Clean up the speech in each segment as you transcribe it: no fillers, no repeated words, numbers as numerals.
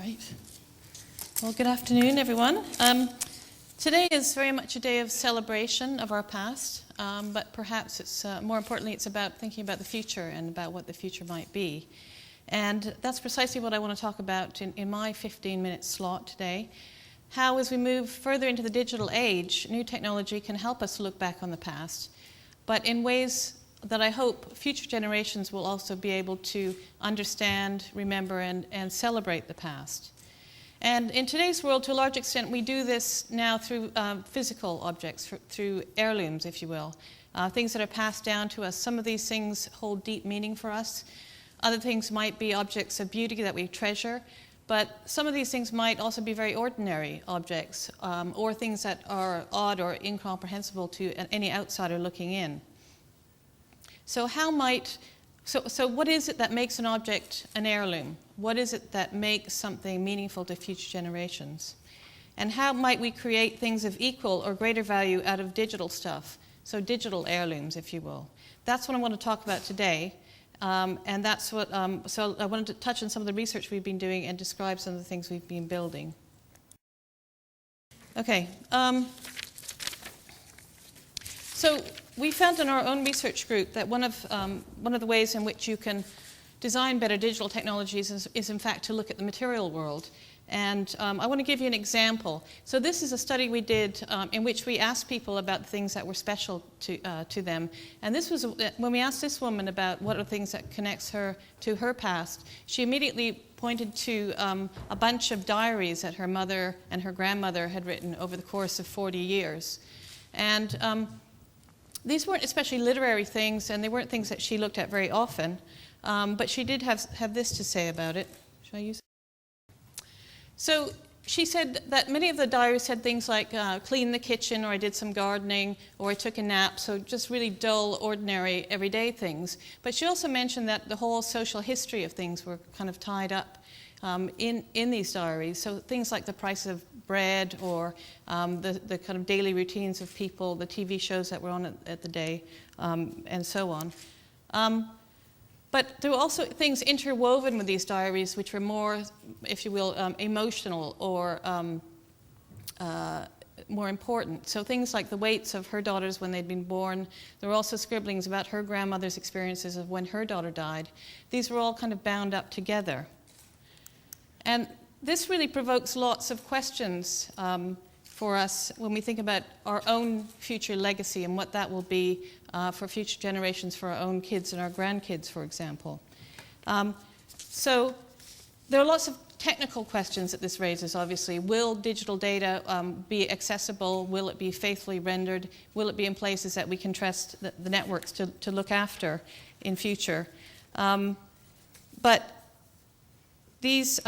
Great. Well, good afternoon, everyone. Today is very much a day of celebration of our past, but perhaps it's more importantly, it's about thinking about the future and about what the future might be. And that's precisely what I want to talk about in my 15-minute slot today. How, as we move further into the digital age, new technology can help us look back on the past, but in ways that I hope future generations will also be able to understand, remember, and celebrate the past. And in today's world, to a large extent, we do this now through physical objects, through heirlooms, if you will, things that are passed down to us. Some of these things hold deep meaning for us. Other things might be objects of beauty that we treasure, but some of these things might also be very ordinary objects, or things that are odd or incomprehensible to any outsider looking in. So what is it that makes an object an heirloom? What is it that makes something meaningful to future generations? And how might we create things of equal or greater value out of digital stuff? So digital heirlooms, if you will. That's what I want to talk about today. And that's what, so I wanted to touch on some of the research we've been doing and describe some of the things we've been building. Okay. So we found in our own research group that one of the ways in which you can design better digital technologies is in fact to look at the material world. And I want to give you an example. So this is a study we did in which we asked people about the things that were special to them. And this was when we asked this woman about what are things that connects her to her past, she immediately pointed to a bunch of diaries that her mother and her grandmother had written over the course of 40 years. And these weren't especially literary things, and they weren't things that she looked at very often, but she did have this to say about it. Should I use it? So she said that many of the diaries said things like, clean the kitchen, or I did some gardening, or I took a nap, so just really dull, ordinary, everyday things. But she also mentioned that the whole social history of things were kind of tied up in these diaries. So things like the price of bread, or the kind of daily routines of people, the TV shows that were on at the day, and so on. But there were also things interwoven with these diaries which were more, if you will, emotional or more important. So things like the weights of her daughters when they'd been born. There were also scribblings about her grandmother's experiences of when her daughter died. These were all kind of bound up together. And this really provokes lots of questions for us when we think about our own future legacy and what that will be for future generations, for our own kids and our grandkids, for example. So there are lots of technical questions that this raises, obviously. Will digital data be accessible? Will it be faithfully rendered? Will it be in places that we can trust the networks to look after in future? But these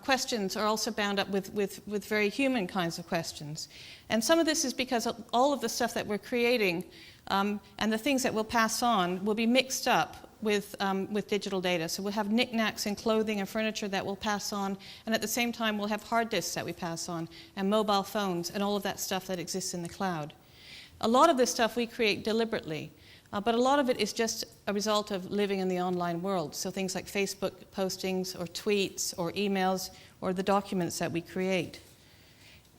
questions are also bound up with very human kinds of questions. And some of this is because all of the stuff that we're creating and the things that we'll pass on will be mixed up with digital data. So we'll have knickknacks and clothing and furniture that we'll pass on, and at the same time we'll have hard disks that we pass on, and mobile phones, and all of that stuff that exists in the cloud. A lot of this stuff we create deliberately. But a lot of it is just a result of living in the online world. So things like Facebook postings or tweets or emails or the documents that we create.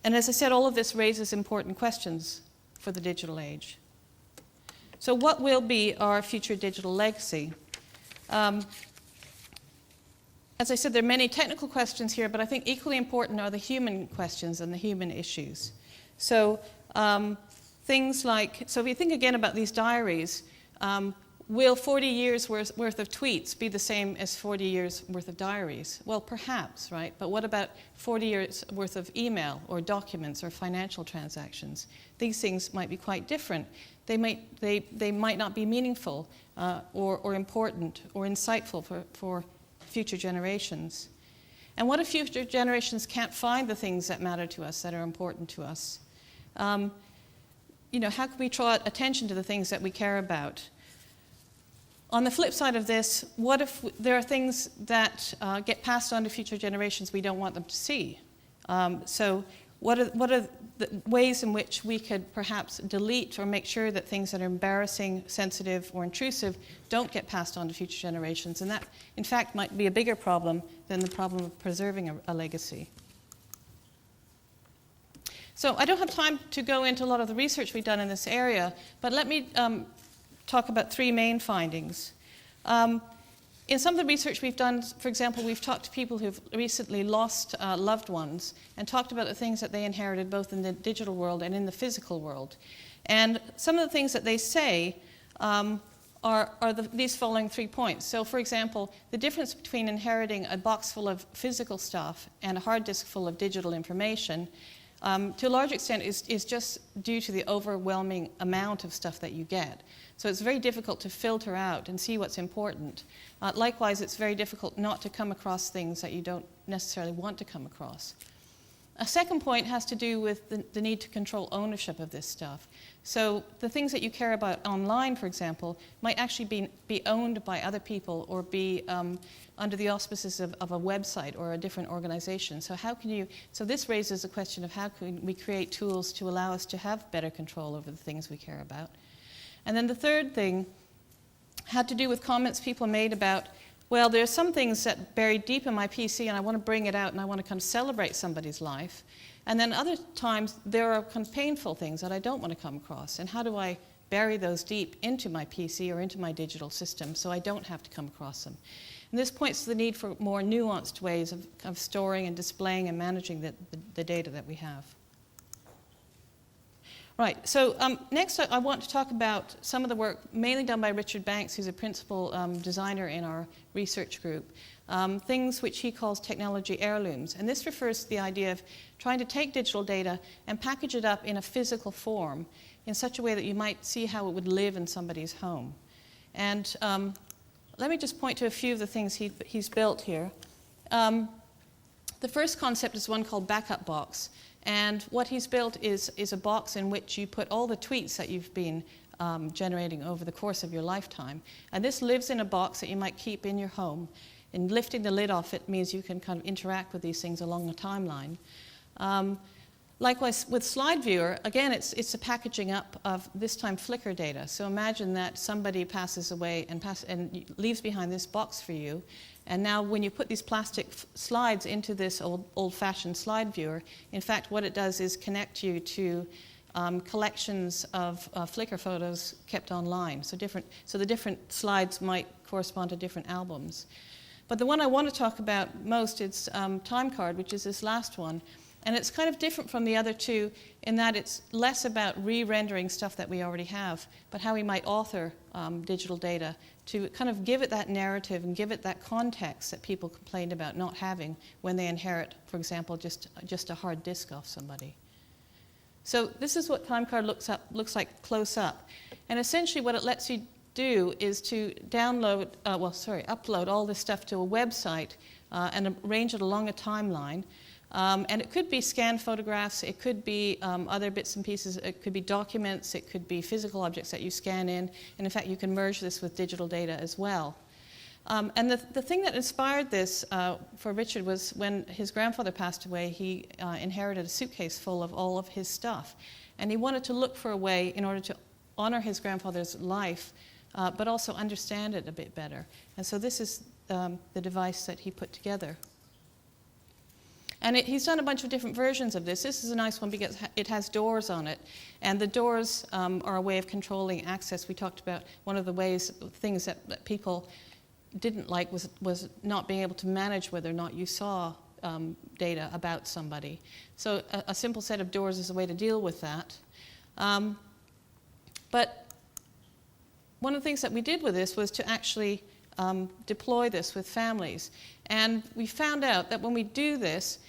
And as I said, all of this raises important questions for the digital age. So what will be our future digital legacy? As I said, there are many technical questions here, but I think equally important are the human questions and the human issues. So things like, so if you think again about these diaries, will 40 years worth of tweets be the same as 40 years worth of diaries? Well, perhaps, right? But what about 40 years worth of email or documents or financial transactions? These things might be quite different. They might not be meaningful or important or insightful for future generations. And what if future generations can't find the things that matter to us, that are important to us? How can we draw attention to the things that we care about? On the flip side of this, what if there are things that get passed on to future generations we don't want them to see? So what are the ways in which we could perhaps delete or make sure that things that are embarrassing, sensitive, or intrusive don't get passed on to future generations. And that, in fact, might be a bigger problem than the problem of preserving a legacy. So I don't have time to go into a lot of the research we've done in this area, but let me talk about three main findings. In some of the research we've done, for example, we've talked to people who've recently lost loved ones and talked about the things that they inherited both in the digital world and in the physical world. And some of the things that they say are these following 3 points. So, for example, the difference between inheriting a box full of physical stuff and a hard disk full of digital information, to a large extent, is just due to the overwhelming amount of stuff that you get. So it's very difficult to filter out and see what's important. Likewise, it's very difficult not to come across things that you don't necessarily want to come across. A second point has to do with the need to control ownership of this stuff. So the things that you care about online, for example, might actually be owned by other people or be under the auspices of a website or a different organization. So so this raises the question of how can we create tools to allow us to have better control over the things we care about. And then the third thing had to do with comments people made about, well, there are some things that buried deep in my PC and I want to bring it out and I want to kind of celebrate somebody's life. And then other times there are kind of painful things that I don't want to come across. And how do I bury those deep into my PC or into my digital system so I don't have to come across them? And this points to the need for more nuanced ways of storing and displaying and managing the data that we have. Right, so next I want to talk about some of the work mainly done by Richard Banks, who's a principal designer in our research group, things which he calls technology heirlooms. And this refers to the idea of trying to take digital data and package it up in a physical form in such a way that you might see how it would live in somebody's home. And let me just point to a few of the things he's built here. The first concept is one called Backup Box. And what he's built is a box in which you put all the tweets that you've been generating over the course of your lifetime. And this lives in a box that you might keep in your home. And lifting the lid off it means you can kind of interact with these things along the timeline. Likewise, with Slide Viewer, again, it's a packaging up of, this time, Flickr data. So imagine that somebody passes away and leaves behind this box for you. And now when you put these plastic slides into this old-fashioned slide viewer, in fact, what it does is connect you to collections of Flickr photos kept online. So the different slides might correspond to different albums. But the one I want to talk about most is Timecard, which is this last one. And it's kind of different from the other two in that it's less about re-rendering stuff that we already have, but how we might author digital data to kind of give it that narrative and give it that context that people complained about not having when they inherit, for example, just a hard disk off somebody. So this is what Timecard looks like close up. And essentially what it lets you do is to upload all this stuff to a website and arrange it along a timeline. And it could be scanned photographs, it could be other bits and pieces, it could be documents, it could be physical objects that you scan in, and in fact you can merge this with digital data as well. And the thing that inspired this for Richard was when his grandfather passed away, he inherited a suitcase full of all of his stuff. And he wanted to look for a way in order to honor his grandfather's life, but also understand it a bit better. And so this is the device that he put together. And he's done a bunch of different versions of this. This is a nice one because it has doors on it. And the doors are a way of controlling access. We talked about one of the things that people didn't like was not being able to manage whether or not you saw data about somebody. So a simple set of doors is a way to deal with that. But one of the things that we did with this was to actually deploy this with families. And we found out that when we do this,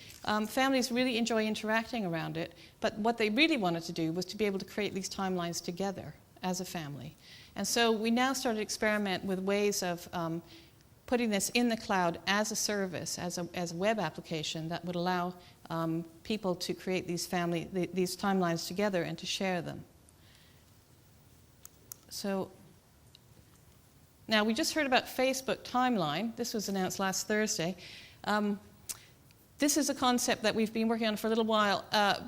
families really enjoy interacting around it, but what they really wanted to do was to be able to create these timelines together as a family. And so we now started to experiment with ways of putting this in the cloud as a service, as a web application that would allow people to create these timelines together and to share them. So now, we just heard about Facebook Timeline. This was announced last Thursday. This is a concept that we've been working on for a little while,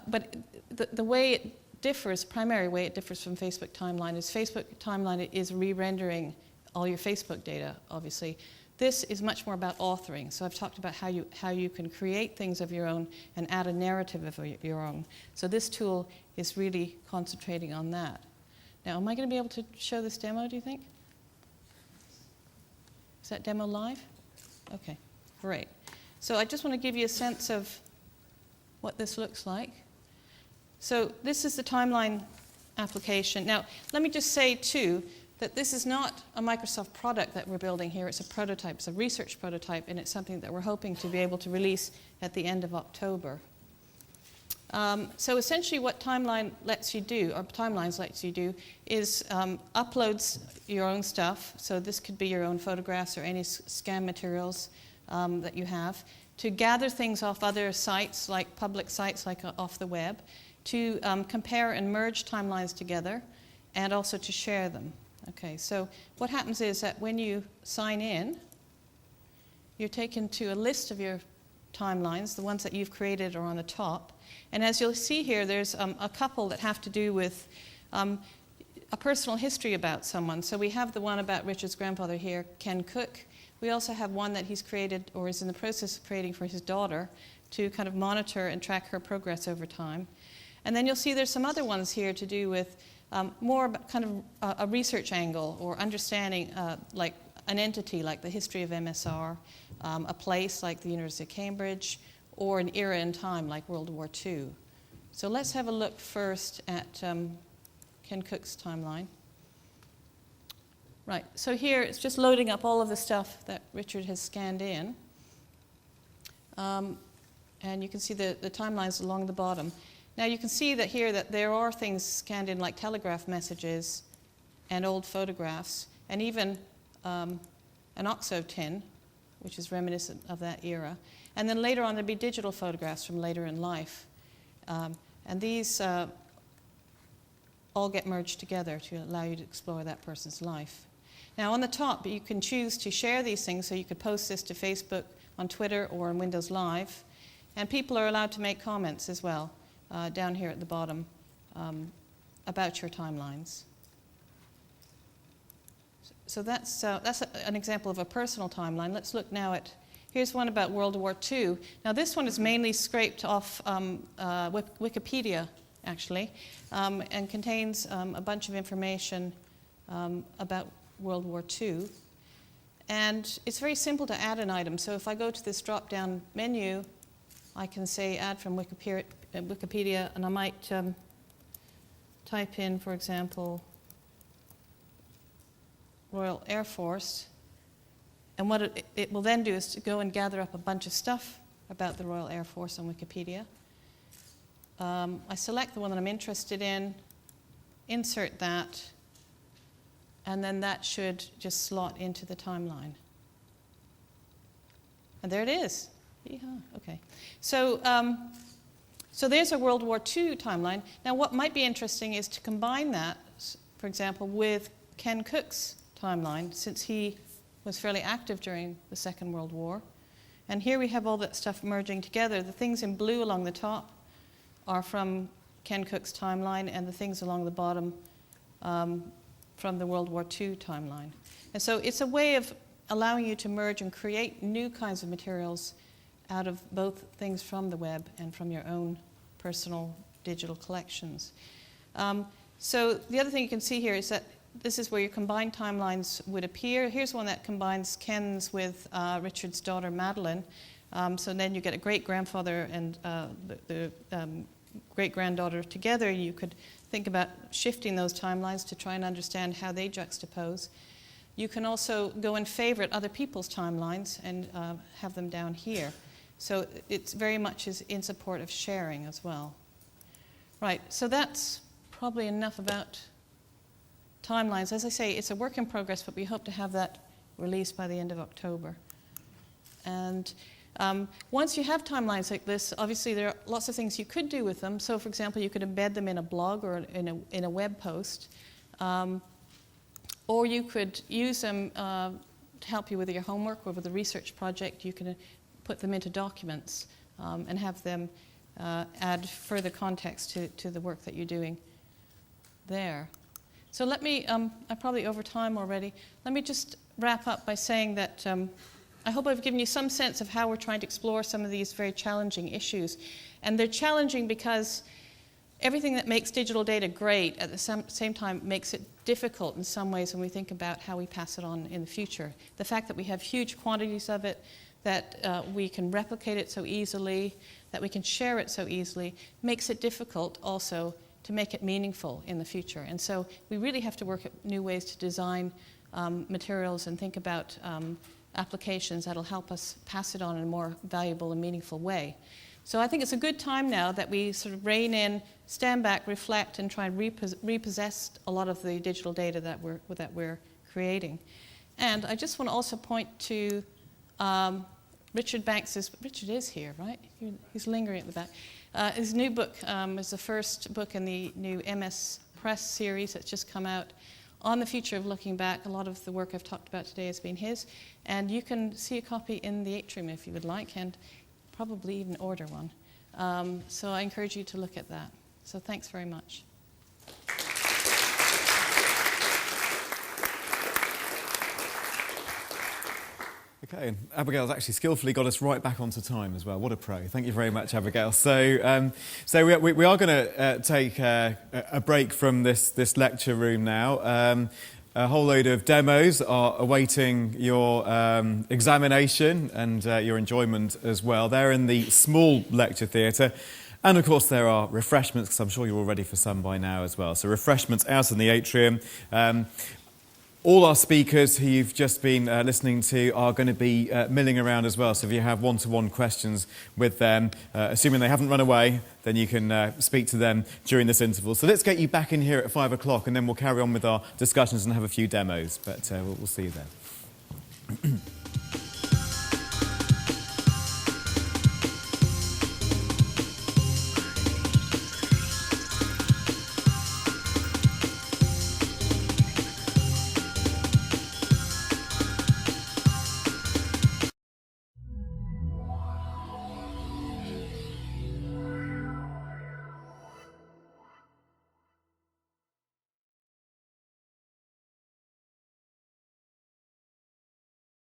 but the way it differs, primary way it differs from Facebook Timeline is Facebook Timeline is re-rendering all your Facebook data, obviously. This is much more about authoring. So I've talked about how you can create things of your own and add a narrative of your own. So this tool is really concentrating on that. Now, am I going to be able to show this demo, do you think? Is that demo live? Okay, great. So I just want to give you a sense of what this looks like. So this is the timeline application. Now, let me just say, too, that this is not a Microsoft product that we're building here. It's a prototype. It's a research prototype, and it's something that we're hoping to be able to release at the end of October. So essentially what Timeline lets you do, or Timelines lets you do, is uploads your own stuff. So this could be your own photographs or any scan materials that you have, to gather things off other sites, like public sites, like off the web, to compare and merge timelines together, and also to share them. Okay, so what happens is that when you sign in, you're taken to a list of your timelines. The ones that you've created are on the top. And as you'll see here, there's a couple that have to do with a personal history about someone. So we have the one about Richard's grandfather here, Ken Cook. We also have one that he's created or is in the process of creating for his daughter to kind of monitor and track her progress over time. And then you'll see there's some other ones here to do with more kind of a research angle or understanding like an entity like the history of MSR, a place like the University of Cambridge, or an era in time like World War II. So let's have a look first at Ken Cook's timeline. Right, so here it's just loading up all of the stuff that Richard has scanned in. And you can see the timelines along the bottom. Now you can see that here that there are things scanned in like telegraph messages and old photographs, and even an OXO tin, which is reminiscent of that era. And then later on there'll be digital photographs from later in life. And these all get merged together to allow you to explore that person's life. Now on the top, you can choose to share these things, so you could post this to Facebook, on Twitter, or on Windows Live. And people are allowed to make comments as well, down here at the bottom, about your timelines. So that's an example of a personal timeline. Let's look now at, here's one about World War II. Now this one is mainly scraped off Wikipedia, actually, and contains a bunch of information about World War II. And it's very simple to add an item. So if I go to this drop-down menu, I can say add from Wikipedia, and I might type in, for example, Royal Air Force. And what it will then do is to go and gather up a bunch of stuff about the Royal Air Force on Wikipedia. I select the one that I'm interested in, insert that, and then that should just slot into the timeline. And there it is. Yeehaw. Okay. So, so there's a World War II timeline. Now what might be interesting is to combine that, for example, with Ken Cook's timeline, since he was fairly active during the Second World War. And here we have all that stuff merging together. The things in blue along the top are from Ken Cook's timeline, and the things along the bottom from the World War II timeline. And so it's a way of allowing you to merge and create new kinds of materials out of both things from the web and from your own personal digital collections. So the other thing you can see here is that this is where your combined timelines would appear. Here's one that combines Ken's with Richard's daughter, Madeline. So then you get a great-grandfather and the great-granddaughter together. You could think about shifting those timelines to try and understand how they juxtapose. You can also go and favorite other people's timelines and have them down here. So it's very much is in support of sharing as well. Right, so that's probably enough about timelines. As I say, it's a work in progress, but we hope to have that released by the end of October. And once you have timelines like this, obviously there are lots of things you could do with them. So for example, you could embed them in a blog or in a web post. Or you could use them to help you with your homework or with a research project. You can put them into documents and have them add further context to the work that you're doing there. So let me, I'm probably over time already, let me just wrap up by saying that I hope I've given you some sense of how we're trying to explore some of these very challenging issues. And they're challenging because everything that makes digital data great at the same time makes it difficult in some ways when we think about how we pass it on in the future. The fact that we have huge quantities of it, that we can replicate it so easily, that we can share it so easily, makes it difficult also to make it meaningful in the future. And so we really have to work at new ways to design materials and think about applications that'll help us pass it on in a more valuable and meaningful way. So I think it's a good time now that we sort of rein in, stand back, reflect, and try and repossess a lot of the digital data that we're creating. And I just want to also point to Richard Banks's, Richard is here, right? He's lingering at the back. His new book is the first book in the new Amass Press series that's just come out on the future of looking back. A lot of the work I've talked about today has been his. And you can see a copy in the atrium if you would like, and probably even order one. So I encourage you to look at that. So thanks very much. Okay, and Abigail's actually skillfully got us right back onto time as well. What a pro. Thank you very much, Abigail. So we are going to take a break from this lecture room now. A whole load of demos are awaiting your examination and your enjoyment as well. They're in the small lecture theatre. And of course there are refreshments, because I'm sure you're all ready for some by now as well. So refreshments out in the atrium. All our speakers who you've just been listening to are going to be milling around as well. So if you have one-to-one questions with them, assuming they haven't run away, then you can speak to them during this interval. So let's get you back in here at 5 o'clock, and then we'll carry on with our discussions and have a few demos. But we'll see you then.